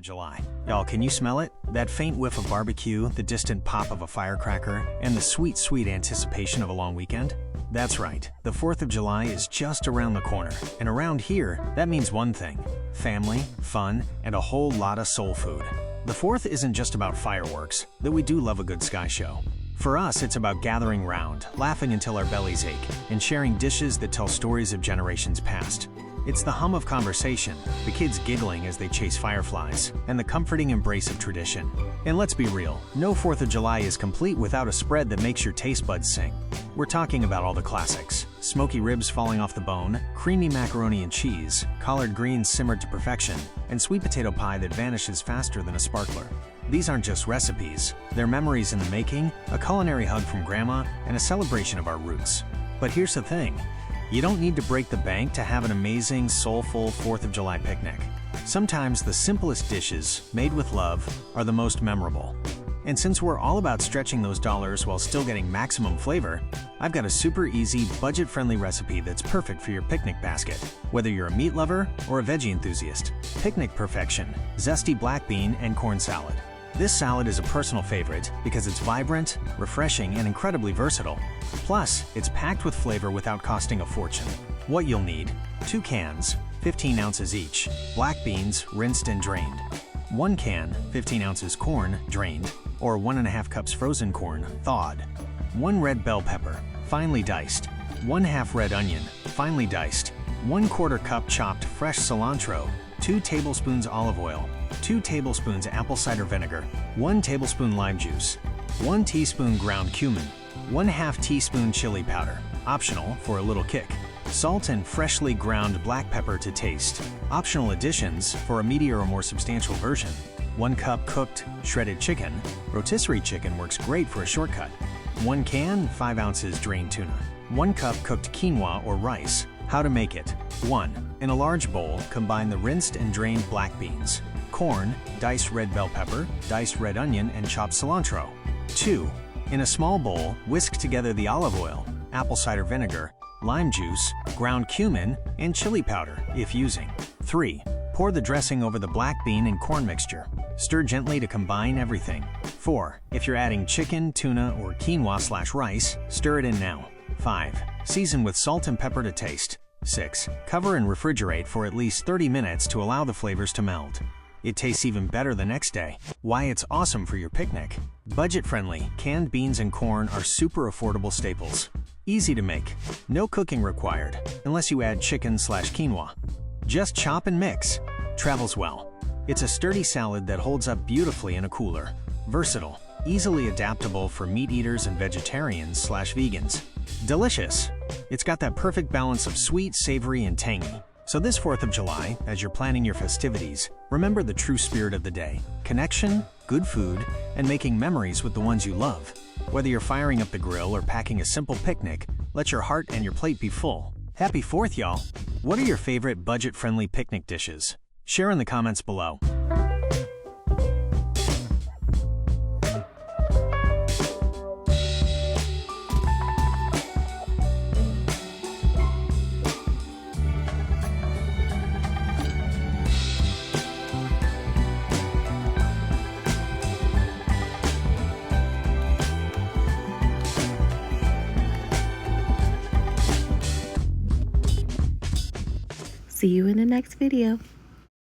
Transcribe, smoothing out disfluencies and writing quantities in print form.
July. Y'all, can you smell it? That faint whiff of barbecue, the distant pop of a firecracker, and the sweet, sweet anticipation of a long weekend? That's right, the 4th of July is just around the corner, and around here, that means one thing: family, fun, and a whole lot of soul food. The 4th isn't just about fireworks, though we do love a good sky show. For us, it's about gathering round, laughing until our bellies ache, and sharing dishes that tell stories of generations past. It's the hum of conversation, the kids giggling as they chase fireflies, and the comforting embrace of tradition. And let's be real, no 4th of July is complete without a spread that makes your taste buds sing. We're talking about all the classics: smoky ribs falling off the bone, creamy macaroni and cheese, collard greens simmered to perfection, and sweet potato pie that vanishes faster than a sparkler. These aren't just recipes, they're memories in the making, a culinary hug from Grandma, and a celebration of our roots. But here's the thing: you don't need to break the bank to have an amazing, soulful 4th of July picnic. Sometimes the simplest dishes, made with love, are the most memorable. And since we're all about stretching those dollars while still getting maximum flavor, I've got a super easy, budget-friendly recipe that's perfect for your picnic basket. Whether you're a meat lover or a veggie enthusiast, picnic perfection: zesty black bean and corn salad. This salad is a personal favorite because it's vibrant, refreshing, and incredibly versatile. Plus, it's packed with flavor without costing a fortune. What you'll need: 2 cans, 15 ounces each, black beans rinsed and drained. 1 can, 15 ounces corn, drained, or 1½ cups frozen corn, thawed. 1 red bell pepper, finely diced. 1/2 red onion, finely diced. 1/4 cup chopped fresh cilantro. 2 tablespoons olive oil. 2 tablespoons apple cider vinegar. 1 tablespoon lime juice. 1 teaspoon ground cumin. 1/2 teaspoon chili powder, optional for a little kick. Salt and freshly ground black pepper to taste. Optional additions for a meatier or more substantial version: 1 cup cooked, shredded chicken. Rotisserie chicken works great for a shortcut. 1 can, 5 ounces drained tuna. 1 cup cooked quinoa or rice. How to make it: 1. In a large bowl, combine the rinsed and drained black beans, corn, diced red bell pepper, diced red onion, and chopped cilantro. 2. In a small bowl, whisk together the olive oil, apple cider vinegar, lime juice, ground cumin, and chili powder, if using. 3. Pour the dressing over the black bean and corn mixture. Stir gently to combine everything. 4. If you're adding chicken, tuna, or quinoa/rice, stir it in now. 5. Season with salt and pepper to taste. 6. Cover and refrigerate for at least 30 minutes to allow the flavors to meld. It tastes even better the next day. Why it's awesome for your picnic: budget-friendly, canned beans and corn are super affordable staples. Easy to make, no cooking required, unless you add chicken/quinoa. Just chop and mix. Travels well. It's a sturdy salad that holds up beautifully in a cooler. Versatile, easily adaptable for meat eaters and vegetarians/vegans. Delicious. It's got that perfect balance of sweet, savory, and tangy. So this 4th of July, as you're planning your festivities, remember the true spirit of the day: connection, good food, and making memories with the ones you love. Whether you're firing up the grill or packing a simple picnic, let your heart and your plate be full. Happy 4th, y'all! What are your favorite budget-friendly picnic dishes? Share in the comments below. See you in the next video.